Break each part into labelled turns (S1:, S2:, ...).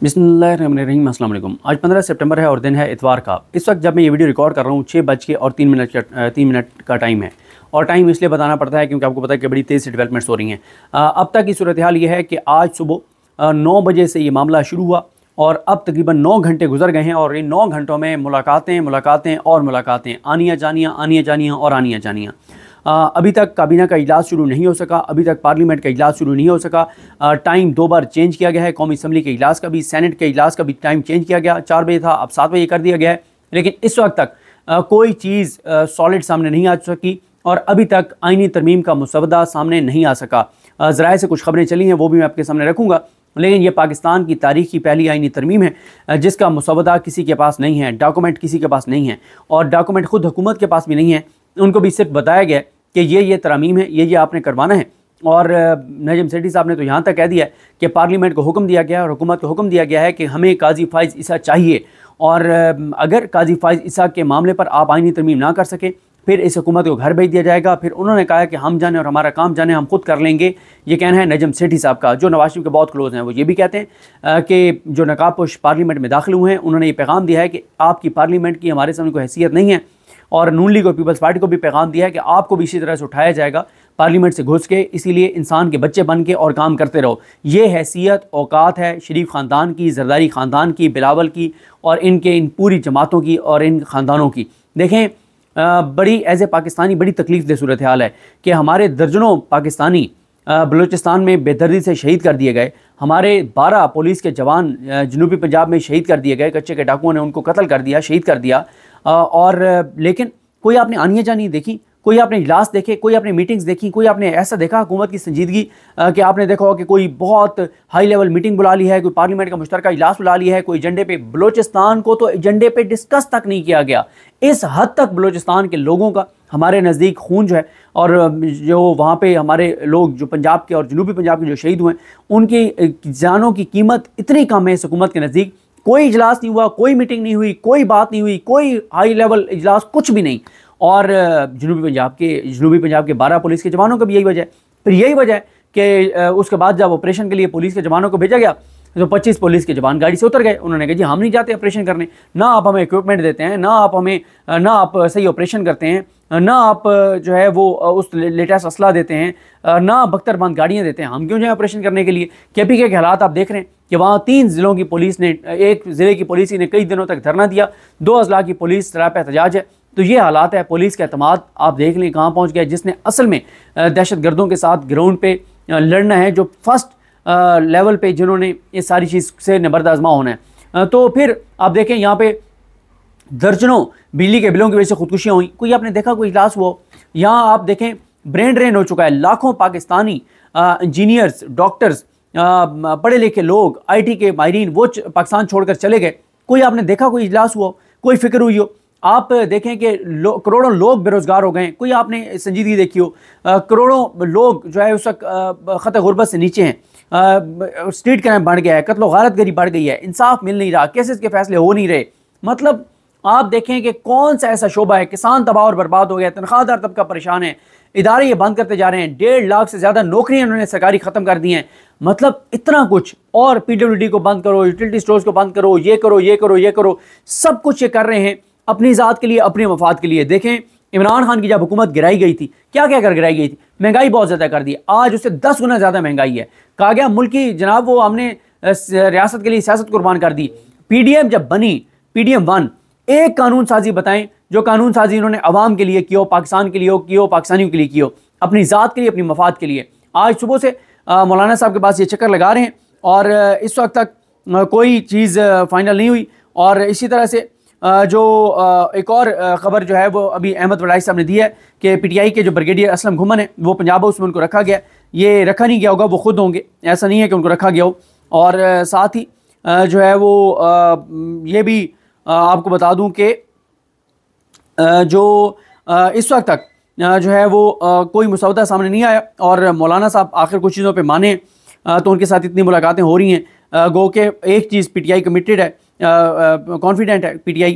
S1: बिस्मिल्लाहिर्रहमानिर्रहीम। अस्सलाम वालेकुम। आज 15 सितंबर है और दिन है इतवार का। इस वक्त जब मैं ये वीडियो रिकॉर्ड कर रहा हूँ 6:03 का टाइम है। और टाइम इसलिए बताना पड़ता है क्योंकि आपको पता है कि बड़ी तेज़ से डेवलपमेंट्स हो रही हैं। अब तक की सूरत हाल ये है कि आज सुबह 9 बजे से ये मामला शुरू हुआ और अब तकरीबन 9 घंटे गुजर गए हैं और इन 9 घंटों में मुलाकातें और मुलाकातें, आनियाँ जानियाँ और आनियाँ जानियाँ। अभी तक काबीना का इजलास शुरू नहीं हो सका, अभी तक पार्लियामेंट का इजलास शुरू नहीं हो सका। टाइम 2 बार चेंज किया गया है, कौमी असम्बली के इजलास का भी, सेनेट के इजलास का भी टाइम चेंज किया गया। 4 बजे था, अब 7 बजे कर दिया गया है। लेकिन इस वक्त तक कोई चीज़ सॉलिड सामने नहीं आ सकी और अभी तक आईनी तरमीम का मुसवदा सामने नहीं आ सका। ज़राए से कुछ खबरें चली हैं, वो भी मैं आपके सामने रखूँगा। लेकिन ये पाकिस्तान की तारीख की पहली आईनी तरमीम है जिसका मुसवदा किसी के पास नहीं है, डॉक्यूमेंट किसी के पास नहीं है और डॉक्यूमेंट ख़ुद हुकूमत के पास भी नहीं है। उनको भी सिर्फ बताया गया कि ये तरमीम है, ये आपने करवाना है। और नजम सेठी साहब ने तो यहाँ तक कह दिया है कि पार्लियामेंट को हुक्म दिया गया है और हुकूमत को हुक्म दिया गया है कि हमें काजी फाइज ईसा चाहिए और अगर काजी फाइज ईसा के मामले पर आप आईनी तरमीम ना कर सके फिर इस हुकूमत को घर भेज दिया जाएगा। फिर उन्होंने कहा कि हम जाने और हमारा काम जाने, हम खुद कर लेंगे। ये कहना है नजम सेठी साहब का, जो नवाज शरीफ के बहुत क्लोज हैं। वो ये भी कहते हैं कि जो नकाबपोश पार्लियामेंट में दाखिल हुए हैं उन्होंने ये पैगाम दिया है कि आपकी पार्लियामेंट की हमारे सामने कोई हैसियत नहीं है। और नून लीग और पीपल्स पार्टी को भी पैगाम दिया है कि आपको भी इसी तरह से उठाया जाएगा पार्लियामेंट से घुस के, इसीलिए इंसान के बच्चे बन के और काम करते रहो। ये हैसियत औकात है शरीफ ख़ानदान की, जरदारी ख़ानदान की, बिलावल की और इन पूरी जमातों की और इन ख़ानदानों की। देखें, बड़ी एज ए पाकिस्तानी बड़ी तकलीफ दे सूरत हाल है कि हमारे दर्जनों पाकिस्तानी बलूचिस्तान में बेदर्दी से शहीद कर दिए गए। हमारे 12 पुलिस के जवान जनूबी पंजाब में शहीद कर दिए गए, कच्चे के डाकुओं ने उनको कत्ल कर दिया, शहीद कर दिया। लेकिन कोई आपने आनिया जानी देखी, कोई आपने इजलास देखे, कोई आपने मीटिंग्स देखी, कोई आपने ऐसा देखा हुकूमत की संजीदगी कि आपने देखा हो कि कोई बहुत हाई लेवल मीटिंग बुला ली है, कोई पार्लियामेंट का मुश्तरका इजलास बुला लिया है, कोई एजेंडे पे, बलूचिस्तान को तो एजेंडे पे डिस्कस तक नहीं किया गया। इस हद तक बलूचिस्तान के लोगों का हमारे नज़दीक खून जो है और जो वहाँ पे हमारे लोग जो पंजाब के और जनूबी पंजाब के जो शहीद हुए उनकी जानों की कीमत इतनी कम है इस हुकूमत के नज़दीक। कोई इजलास नहीं हुआ, कोई मीटिंग नहीं हुई, कोई बात नहीं हुई, कोई हाई लेवल इजलास, कुछ भी नहीं। और जनूबी पंजाब के 12 पुलिस के जवानों का भी यही वजह है। फिर यही वजह है कि उसके बाद जब ऑपरेशन के लिए पुलिस के जवानों को भेजा गया तो 25 पुलिस के जवान गाड़ी से उतर गए। उन्होंने कहा जी हम नहीं जाते ऑपरेशन करने, ना आप हमें इक्विपमेंट देते हैं, ना आप सही ऑपरेशन करते हैं, ना आप जो है वो उस लेटेस्ट असला देते हैं, ना बख्तरबंद गाड़ियाँ देते हैं, हम क्यों जाएँ ऑपरेशन करने के लिए। KPK के हालात आप देख रहे हैं कि वहाँ 3 ज़िलों की पुलिस ने, एक ज़िले की पुलिस ने कई दिनों तक धरना दिया, 2 अजला की पुलिस सरापा एहतजाज है। तो ये हालात है, पुलिस का एतमाद आप देख लें कहाँ पहुँच गया। जिसने असल में दहशत गर्दों के साथ ग्राउंड पे लड़ना है, जो फर्स्ट लेवल पे जिन्होंने इस सारी चीज़ से नबर्द आजमा होना है। तो फिर आप देखें यहाँ पे दर्जनों बिजली के बिलों की वजह से खुदकुशियाँ हुई। कोई आपने देखा कोई इजलास हुआ? यहाँ आप देखें ब्रेन ड्रेन हो चुका है। लाखों पाकिस्तानी इंजीनियर्स, डॉक्टर्स, पढ़े लिखे लोग, IT के माहिरीन वो पाकिस्तान छोड़कर चले गए। कोई आपने देखा कोई इजलास हुआ, कोई फिक्र हुई हो? आप देखें कि करोड़ों लोग बेरोज़गार हो गए। कोई आपने संजीदगी देखी हो? करोड़ों लोग जो है उस वक्त ख़त गुर्बत से नीचे हैं। स्ट्रीट क्राइम बढ़ गया है, कत्लो गारतगरी बढ़ गई है, इंसाफ मिल नहीं रहा, केसेस के फैसले हो नहीं रहे। मतलब आप देखें कि कौन सा ऐसा शोबा है, किसान तबाह और बर्बाद हो गया, तनख्वाहदार तबका परेशान है, इदारे ये बंद करते जा रहे हैं, 1.5 लाख से ज़्यादा नौकरियां उन्होंने सरकारी ख़त्म कर दी हैं। मतलब इतना कुछ, और PWD को बंद करो, यूटिलिटी स्टोर्स को बंद करो, ये करो, ये करो, ये करो, सब कुछ ये कर रहे हैं अपनी ज़ात के लिए, अपने मफाद के लिए। देखें इमरान खान की जब हुकूमत गिराई गई थी, क्या क्या कर गिराई गई थी? महंगाई बहुत ज़्यादा कर दी, आज उससे 10 गुना ज़्यादा महंगाई है। कहा गया मुल्क की जनाब वो हमने रियासत के लिए सियासत कुर्बान कर दी। PDM जब बनी, PDM 1, एक कानून साजी बताएं जो कानून साजी इन्होंने अवाम के लिए कियो, पाकिस्तान के लिए कियो, पाकिस्तानियों के लिए कियो, अपनी ज़ात के लिए, अपनी मफाद के लिए। आज सुबह से मौलाना साहब के पास ये चक्कर लगा रहे हैं और इस वक्त तक कोई चीज़ फाइनल नहीं हुई। और इसी तरह से जो एक और ख़बर जो है वो अभी अहमद वड़ाई साहब ने दी है कि PTI के जो ब्रिगेडियर असलम घुमन है वो पंजाब हाउस में उनको रखा गया। ये रखा नहीं गया होगा, वो खुद होंगे, ऐसा नहीं है कि उनको रखा गया हो। और साथ ही जो है वो ये भी आपको बता दूं कि जो इस वक्त तक जो है वो कोई मुसवदा सामने नहीं आया और मौलाना साहब आखिर कुछ चीज़ों पे माने तो उनके साथ इतनी मुलाकातें हो रही हैं। गो के एक चीज़ PTI कमिटेड है, कॉन्फिडेंट है PTI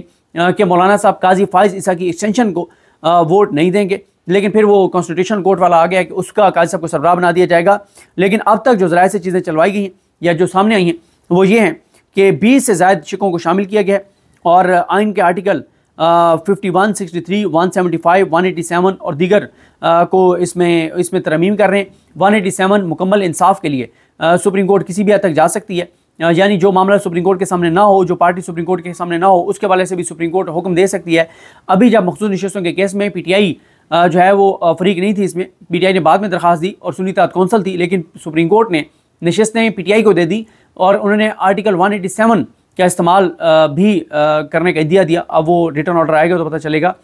S1: कि मौलाना साहब काजी फाइज ईसा की एक्सटेंशन को वोट नहीं देंगे। लेकिन फिर वो कॉन्स्टिट्यूशन कोर्ट वाला आ गया कि उसका काजी साहब को सरबराह बना दिया जाएगा। लेकिन अब तक जो ज़राए से चीज़ें चलवाई गई हैं या जो सामने आई हैं वो ये हैं कि 20 से ज़ायद शिकों को शामिल किया गया है और आइन के आर्टिकल 51, 63, 175, 187 और दीगर को इसमें तरमीम कर रहे हैं। 187 मुकम्मल इंसाफ के लिए सुप्रीम कोर्ट किसी भी हद तक जा सकती है, यानी जो मामला सुप्रीम कोर्ट के सामने ना हो, जो पार्टी सुप्रीम कोर्ट के सामने ना हो, उसके वाले से भी सुप्रीम कोर्ट हुक्म दे सकती है। अभी जब मखसूस नशस्तों के केस में PTI जो है वो फरीक नहीं थी, इसमें PTI ने बाद में दरख्वास्त दी और सुन्नी इत्तेहाद कौंसल थी, लेकिन सुप्रीम कोर्ट ने नशस्तें PTI को दे दी और उन्होंने आर्टिकल 187 का इस्तेमाल भी करने का इदिया दिया। अब वो रिटर्न ऑर्डर आएगा तो पता चलेगा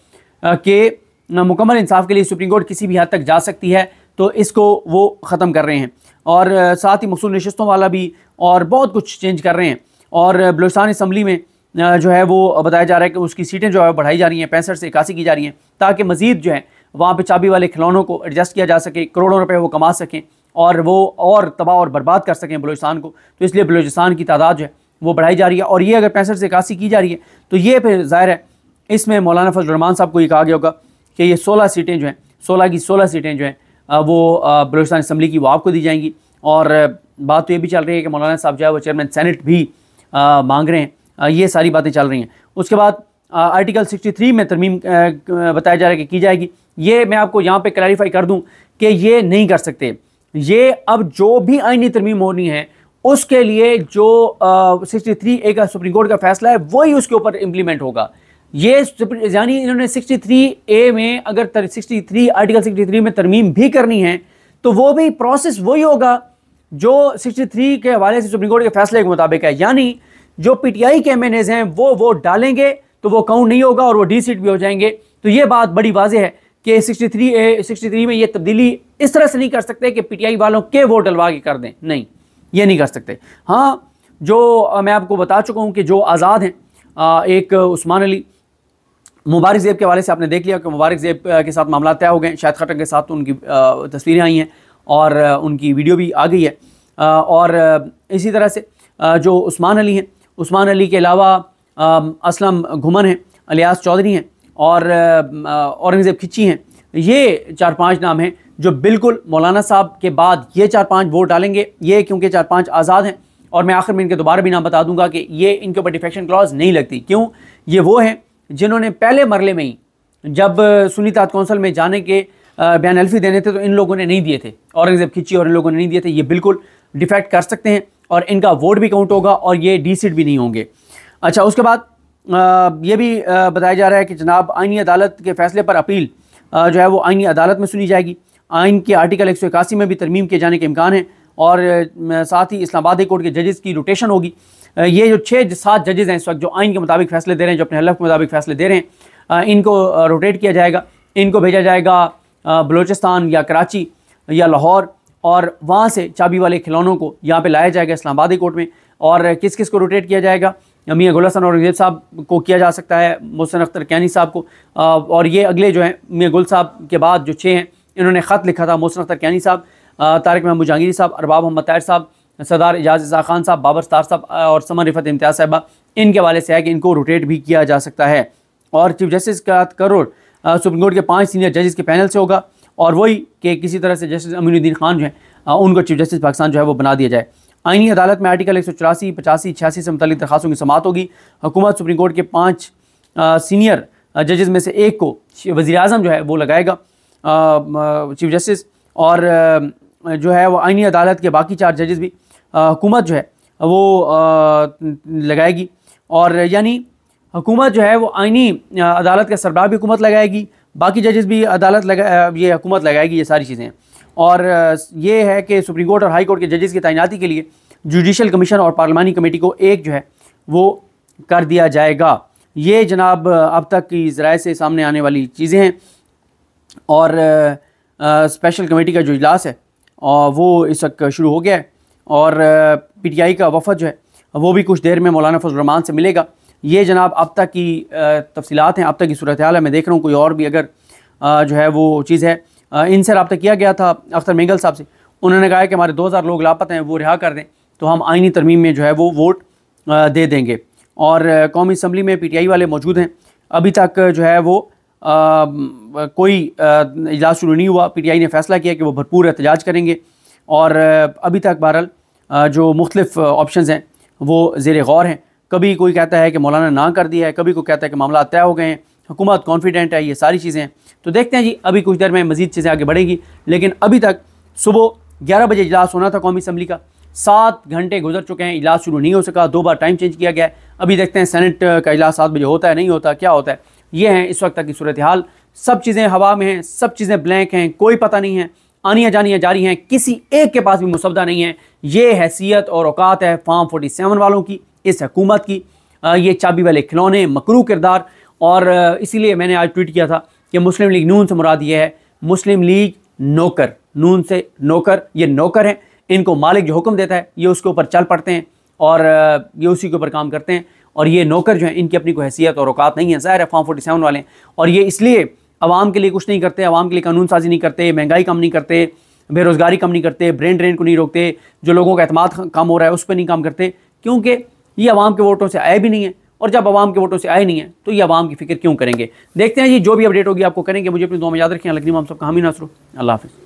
S1: कि मुकम्मल इंसाफ के लिए सुप्रीम कोर्ट किसी भी हद तक जा सकती है, तो इसको वो ख़त्म कर रहे हैं और साथ ही मखसूस नशस्तों वाला भी और बहुत कुछ चेंज कर रहे हैं। और बलूचिस्तान असम्बली में जो है वो बताया जा रहा है कि उसकी सीटें जो है बढ़ाई जा रही हैं, 65 से 81 की जा रही हैं, ताकि मज़ीद जो है वहाँ पे चाबी वाले खिलौनों को एडजस्ट किया जा सके, करोड़ों रुपए वो कमा सकें और वो और तबाह और बर्बाद कर सकें बलूचिस्तान को। तो इसलिए बलूचिस्तान की तादाद जो है वो बढ़ाई जा रही है और ये अगर 65 से 81 की जा रही है तो ये फिर ज़ाहिर है इसमें मौलाना फजल रहमान साहब को ये कहा गया होगा कि ये 16 सीटें जो हैं, 16 की 16 सीटें जो हैं वो बलूचिस्तान असम्बली की वो आपको दी जाएंगी। और बात तो ये भी चल रही है कि मौलाना साहब जो है वो चेयरमैन सेनेट भी मांग रहे हैं। ये सारी बातें चल रही हैं। उसके बाद आर्टिकल 63 में तरमीम बताया जा रहा है कि की जाएगी। ये मैं आपको यहाँ पे क्लैरिफाई कर दूँ कि ये नहीं कर सकते। ये अब जो भी आईनी तरमीम होनी है उसके लिए जो 63A का सुप्रीम कोर्ट का फैसला है वही उसके ऊपर इम्प्लीमेंट होगा। ये यानी इन्होंने 63A में अगर आर्टिकल 63 में तरमीम भी करनी है तो वो भी प्रोसेस वही होगा जो 63 के हवाले से सुप्रीम कोर्ट के फैसले के मुताबिक है। यानी जो PTI के MNAs हैं वो वोट डालेंगे तो वो काउंट नहीं होगा और वो डी सीट भी हो जाएंगे। तो ये बात बड़ी वाज़ेह है कि 63 में ये तब्दीली इस तरह से नहीं कर सकते कि PTI वालों के वोट डलवा के कर दें, नहीं, ये नहीं कर सकते। हाँ, जो मैं आपको बता चुका हूँ कि जो आज़ाद हैं, एक उस्मान अली, मुबारक ज़ेब के हवाले से आपने देख लिया कि मुबारक ज़ेब के साथ मामला तय हो गए। शाहिद खट्टर के साथ तो उनकी तस्वीरें आई हैं और उनकी वीडियो भी आ गई है। और इसी तरह से जो उस्मान अली हैं, उस्मान अली के अलावा असलम घुमन हैं, अलियास चौधरी हैं और औरंगज़ेब खिच्ची हैं। ये 4-5 नाम हैं जो बिल्कुल मौलाना साहब के बाद ये 4-5 वोट डालेंगे। ये क्योंकि 4-5 आज़ाद हैं और मैं आखिर में इनके दोबारा भी नाम बता दूंगा कि ये इनके ऊपर डिफेक्शन क्लॉज नहीं लगती। क्यों? ये वो हैं जिन्होंने पहले मरले में ही जब सुन्नी इत्तेहाद कौंसिल में जाने के बयान अल्फी देने थे तो इन लोगों ने नहीं दिए थे, औरंगज़ेब खिच्ची और इन लोगों ने नहीं दिए थे। ये बिल्कुल डिफेक्ट कर सकते हैं और इनका वोट भी काउंट होगा और ये डी सीट भी नहीं होंगे। अच्छा, उसके बाद ये भी बताया जा रहा है कि जनाब आइनी अदालत के फैसले पर अपील जो है वो आइनी अदालत में सुनी जाएगी। आइन के आर्टिकल 181 में भी तरमीम किए जाने के इम्कान है और साथ ही इस्लामाबाद हाई कोर्ट के जजेस की रोटेशन होगी। ये जो 6-7 जजेस हैं इस वक्त जो आइन के मुताबिक फ़ैसले दे रहे हैं, जो अपने हलफ के मुताबिक फ़ैसले दे रहे हैं, इनको रोटेट किया जाएगा। इनको भेजा जाएगा बलूचिस्तान या कराची या लाहौर और वहाँ से चाबी वाले खिलौनों को यहाँ पे लाया जाएगा इस्लामाबाद हाई कोर्ट में। और किस किस को रोटेट किया जाएगा? मियाँ गुल हसन औरंगज़ेब साहब को किया जा सकता है, मोहसिन अख्तर कैनी साहब को, और ये अगले जो हैं मियाँ गुल साहब के बाद जो 6 हैं इन्होंने ख़त लिखा था, मोहसिन अख्तर कैनी साहब, तारिक महमूद जहांगीरी साहब, अरबाब मोहम्मद ताहिर साहब, सरदार एजाज इज़ा खान साहब, बाबर स्टार साहब और समन रिफत इम्तियाज़ साहबा, इनके हवाले से है कि इनको रोटेट भी किया जा सकता है। और चीफ जस्टिस का करोड़ सुप्रीम कोर्ट के 5 सीनियर जजेस के पैनल से होगा और वही कि किसी तरह से जस्टिस अमीनुद्दीन खान जो है उनको चीफ जस्टिस पाकिस्तान जो है वो बना दिया जाए। आइनी अदालत में आर्टिकल 184, 85, 86 से मुतालिक दरखास्तों की समाअत होगी। हुकूमत सुप्रीम कोर्ट के 5 सीनियर जजेस में से एक को वज़ीर आज़म जो है वो लगाएगा चीफ जस्टिस, और जो है वो आइनी अदालत के बाकी 4 जजेस भी हुकूमत जो है वो लगाएगी। और यानी हुकूमत जो है वो आइनी अदालत का सरबराह भी हुकूमत लगाएगी, बाकी जजेस भी ये हुकूमत लगाएगी, ये सारी चीज़ें। और ये है कि सुप्रीम कोर्ट और हाई कोर्ट के जजेस की तैनाती के लिए जुडिशल कमीशन और पार्लिमानी कमेटी को एक जो है वो कर दिया जाएगा। ये जनाब अब तक की ज़राए से सामने आने वाली चीज़ें हैं। और स्पेशल कमेटी का जो इजलास है और वो इस वक्त शुरू हो गया है और PTI का वफद जो है वो भी कुछ देर में मौलाना फजल रहमान से मिलेगा। ये जनाब अब तक की तफसीलात हैं, अब तक की सूरत हाल है। मैं देख रहा हूँ कोई और भी अगर जो है वो चीज़ है। इनसे रब्ता किया गया था अख्तर मेंगल साहब से, उन्होंने कहा है कि हमारे 2000 लोग लापता हैं, वो रिहा कर दें तो हम आइनी तरमीम में जो है वो वोट दे देंगे। और कौमी असम्बली में PTI वाले मौजूद हैं, अभी तक जो है वो कोई इजलास शुरू नहीं हुआ। PTI ने फैसला किया कि वो भरपूर एहतजाज करेंगे और अभी तक बहरहाल जो मुख्तलिफ ऑप्शंस हैं वो ज़ेर गौर हैं। कभी कोई कहता है कि मौलाना ना कर दिया है, कभी कोई कहता है कि मामला तय हो गए हैं, हुकूमत कॉन्फिडेंट है, ये सारी चीज़ें हैं। तो देखते हैं जी, अभी कुछ देर में मज़ीद चीज़ें आगे बढ़ेगी। लेकिन अभी तक सुबह 11 बजे इजलास होना था कौमी असम्बली का, 7 घंटे गुजर चुके हैं, इजलास शुरू नहीं हो सका, 2 बार टाइम चेंज किया गया है। अभी देखते हैं सेनेट का इजलास 7 बजे होता है नहीं होता, क्या होता है। ये है इस वक्त तक की सूरत हाल। सब चीज़ें हवा में हैं, सब चीज़ें ब्लैंक हैं, कोई पता नहीं है, आनियाँ जानियाँ जारी हैं, किसी एक के पास भी मुसवदा नहीं है। ये हैसियत और औकात है फार्म 47 वालों की, इस हुकूमत की। ये चाबी वाले खिलौने, मकरू किरदार। और इसीलिए मैंने आज ट्वीट किया था कि मुस्लिम लीग नून से मुराद ये है मुस्लिम लीग नौकर, नून से नौकर, ये नौकर हैं। इनको मालिक जो हुक्म देता है ये उसके ऊपर चल पड़ते हैं और ये उसी के ऊपर काम करते हैं। और ये नौकर जो हैं इनकी अपनी कोई हैसियत और औकात नहीं है। ज़ाहिर है फार्म 47 वाले, और ये इसलिए आवाम के लिए कुछ नहीं करते, आवाम के लिए कानून साजी नहीं करते, महंगाई कम नहीं करते, बेरोज़गारी कम नहीं करते, ब्रेन ड्रेन को नहीं रोकते, जो लोगों का एतमाद कम हो रहा है उस पर नहीं काम करते, क्योंकि ये आवाम के वोटों से आए भी नहीं है। और जब आवाम के वोटों से आए नहीं है तो ये आवाम की फ़िक्र क्यों करेंगे। देखते हैं जी, जो भी अपडेट होगी आपको करेंगे। मुझे अपनी दुआ में याद रखें। अल्लाह हम सबका हामी नासरो। अल्लाह हाफ़िज़।